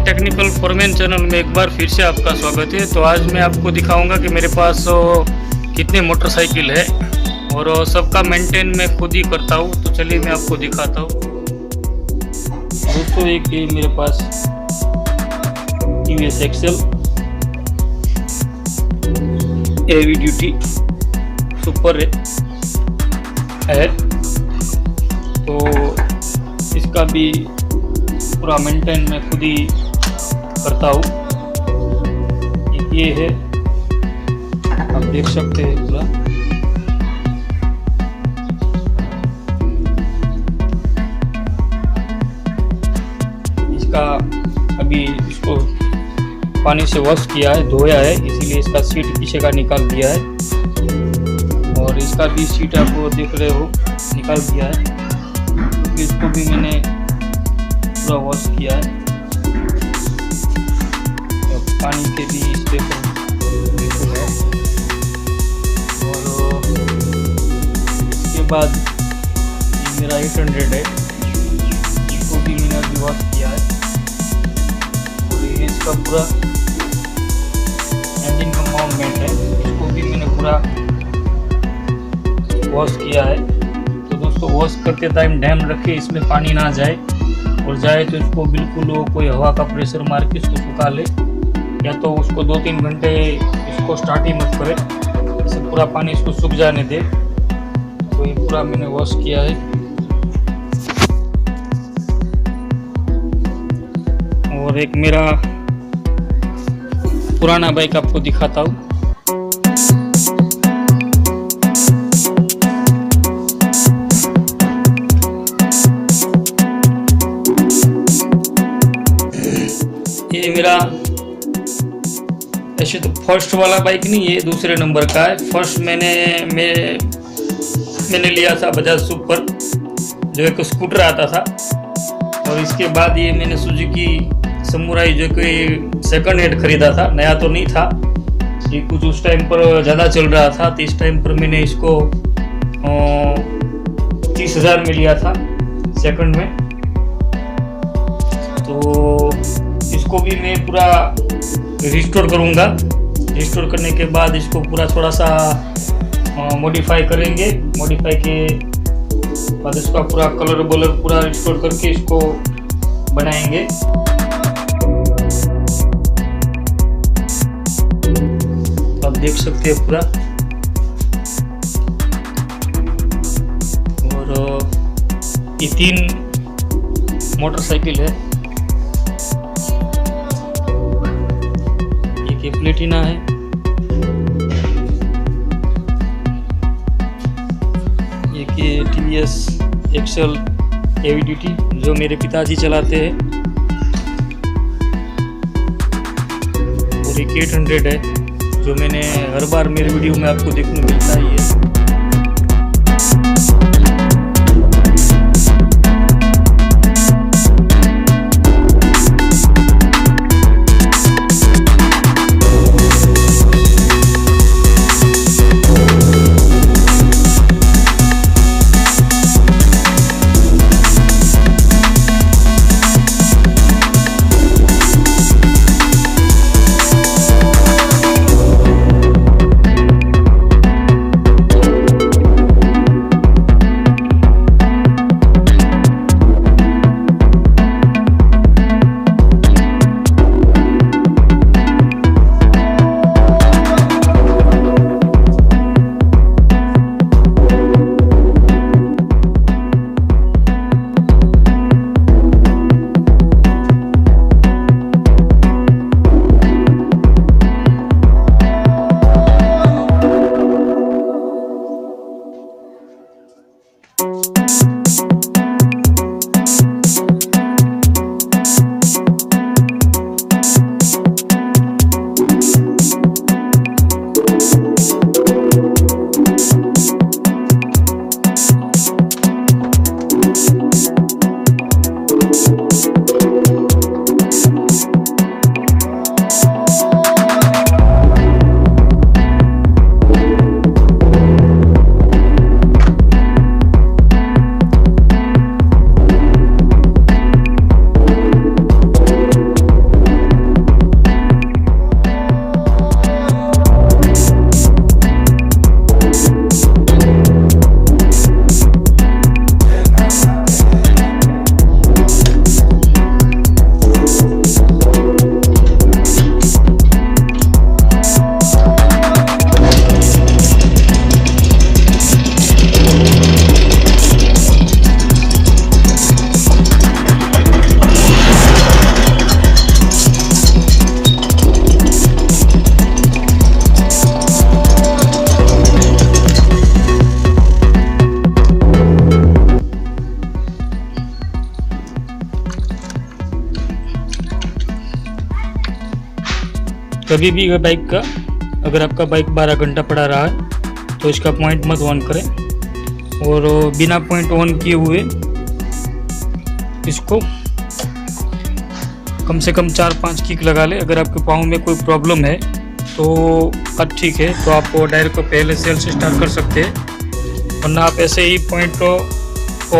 Technical foreman channel में एक बार फिर से आपका स्वागत है। तो आज मैं आपको दिखाऊंगा कि मेरे पास कितने मोटरसाइकिल है और सबका मेंटेन मैं खुद ही करता हूँ। तो चलिए मैं आपको दिखाता हूँ। दोस्तों एक ये मेरे पास TVS Excel heavy duty super है, तो इसका भी पूरा मेंटेन मैं खुद ही करता हूँ। एक ये है, आप देख सकते हैं पूरा। इसका अभी इसको पानी से वॉश किया है, धोया है, इसीलिए इसका सीट पीछे का निकाल दिया है। और इसका भी सीट आपको देख रहे हो निकाल दिया है, क्योंकि इसको भी मैंने पूरा वॉश किया है। पानी के भी इसके है। और इसके बाद ये मेरा 800 है, इसको भी मैंने अभी वॉश किया है। और ये इसका पूरा इंजन का माउंटमेंट है, इसको भी मैंने पूरा वॉश किया है। तो दोस्तों वॉश करते टाइम ध्यान रखिए इसमें पानी ना जाए, और जाए तो इसको बिल्कुल कोई हवा का प्रेशर मार के इसको सुखा ले, या तो उसको 2-3 घंटे इसको स्टार्ट ही मत करे, इसे पूरा पानी इसको सूख जाने दे। तो ये पूरा मैंने वॉश किया है। और एक मेरा पुराना बाइक आपको दिखाता हूँ। ये मेरा ऐसे तो फर्स्ट वाला बाइक नहीं, ये दूसरे नंबर का है। फर्स्ट मैंने लिया था बजाज सुपर, जो एक स्कूटर आता था। और इसके बाद ये मैंने सुजुकी समुराई, जो कि सेकंड हैंड खरीदा था, नया तो नहीं था। ये कुछ उस टाइम पर ज़्यादा चल रहा था, तो इस टाइम पर मैंने इसको 30,000 में लिया था सेकंड में। तो इसको भी मैं पूरा रिस्टोर करूँगा। रिस्टोर करने के बाद इसको पूरा थोड़ा सा मॉडिफाई करेंगे। मॉडिफाई के बाद इसका पूरा कलर बलर पूरा रिस्टोर करके इसको बनाएंगे। आप देख सकते हैं पूरा। और ये 3 मोटरसाइकिल है। ये प्लेटिना है, ये TVS एक्सेल हेवी ड्यूटी, जो मेरे पिताजी चलाते हैं। और एक 800 है, जो मैंने हर बार मेरे वीडियो में आपको देखने मिलता है। ये कभी भी बाइक का, अगर आपका बाइक 12 घंटा पड़ा रहा है तो इसका पॉइंट मत ऑन करें, और बिना पॉइंट ऑन किए हुए इसको कम से कम 4-5 किक लगा ले। अगर आपके पाँव में कोई प्रॉब्लम है तो ठीक है, तो आप डायरेक्ट को पहले सेल से स्टार्ट कर सकते हैं, वरना आप ऐसे ही पॉइंट को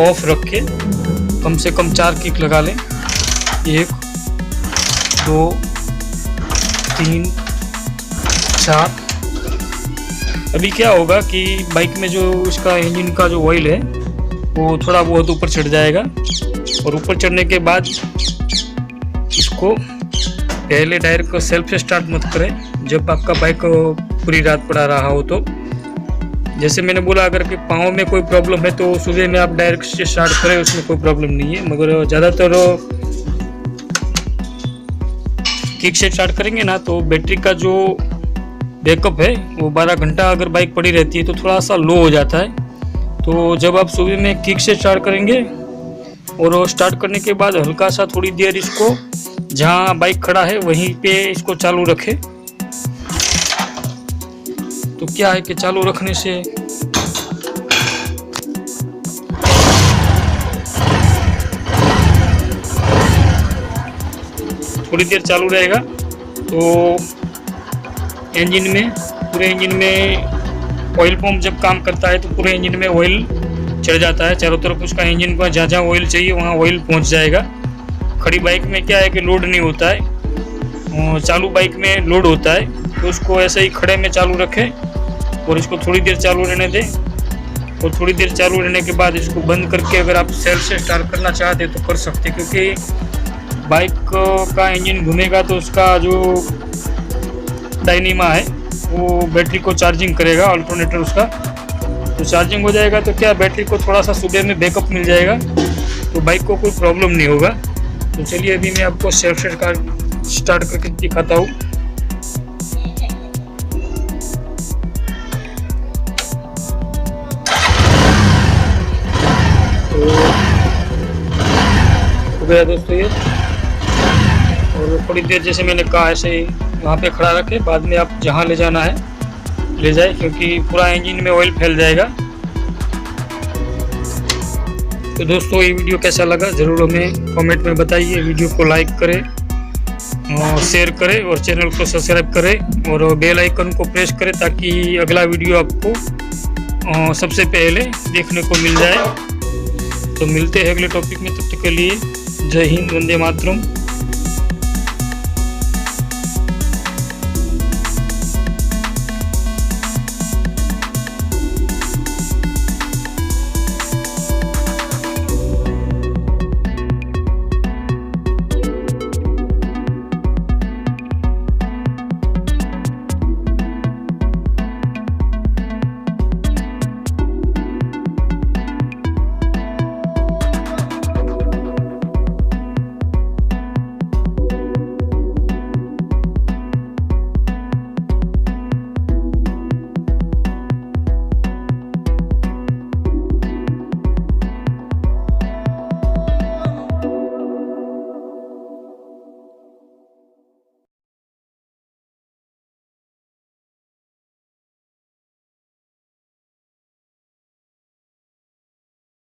ऑफ रख के कम से कम 4 किक लगा लें। 1 2 3 4। अभी क्या होगा कि बाइक में जो इसका इंजन का जो ऑयल है वो थोड़ा बहुत ऊपर चढ़ जाएगा, और ऊपर चढ़ने के बाद इसको पहले डायरेक्ट सेल्फ से स्टार्ट मत करें जब आपका बाइक पूरी रात पड़ा रहा हो। तो जैसे मैंने बोला, अगर कि पाँव में कोई प्रॉब्लम है तो सुबह में आप डायरेक्ट से स्टार्ट करें, उसमें कोई प्रॉब्लम नहीं है। मगर ज़्यादातर किक से स्टार्ट करेंगे ना तो बैटरी का जो बैकअप है वो 12 घंटा अगर बाइक पड़ी रहती है तो थोड़ा सा लो हो जाता है। तो जब आप सुबह में किक से स्टार्ट करेंगे और स्टार्ट करने के बाद हल्का सा थोड़ी देर इसको जहाँ बाइक खड़ा है वहीं पे इसको चालू रखें। तो क्या है कि चालू रखने से थोड़ी देर चालू रहेगा तो पूरे इंजन में ऑयल पंप जब काम करता है तो पूरे इंजन में ऑयल चढ़ जाता है चारों तरफ। उसका इंजन को जहाँ जहाँ ऑयल चाहिए वहाँ ऑयल पहुँच जाएगा। खड़ी बाइक में क्या है कि लोड नहीं होता है, चालू बाइक में लोड होता है। तो उसको ऐसे ही खड़े में चालू रखें और इसको थोड़ी देर चालू रहने दें, और थोड़ी देर चालू रहने के बाद इसको बंद करके अगर आप सेल्फ से स्टार्ट करना चाहते तो कर सकते, क्योंकि बाइक का इंजन घूमेगा तो उसका जो डायनेमा है वो बैटरी को चार्जिंग करेगा, अल्टरनेटर उसका तो चार्जिंग हो जाएगा। तो क्या बैटरी को थोड़ा सा सुबह में बैकअप मिल जाएगा, तो बाइक को कोई प्रॉब्लम नहीं होगा। तो चलिए अभी मैं आपको सेल्फ से स्टार्ट करके दिखाता हूँ। तो हो गया दोस्तों ये, और थोड़ी देर जैसे मैंने कहा ऐसे ही वहाँ पे खड़ा रखे, बाद में आप जहाँ ले जाना है ले जाए, क्योंकि पूरा इंजन में ऑयल फैल जाएगा। तो दोस्तों ये वीडियो कैसा लगा ज़रूर हमें कमेंट में बताइए। वीडियो को लाइक करें और शेयर करें और चैनल को सब्सक्राइब करें और बेल आइकन को प्रेस करें ताकि अगला वीडियो आपको सबसे पहले देखने को मिल जाए। तो मिलते हैं अगले टॉपिक में, तब तक के लिए जय हिंद, वंदे मातरम।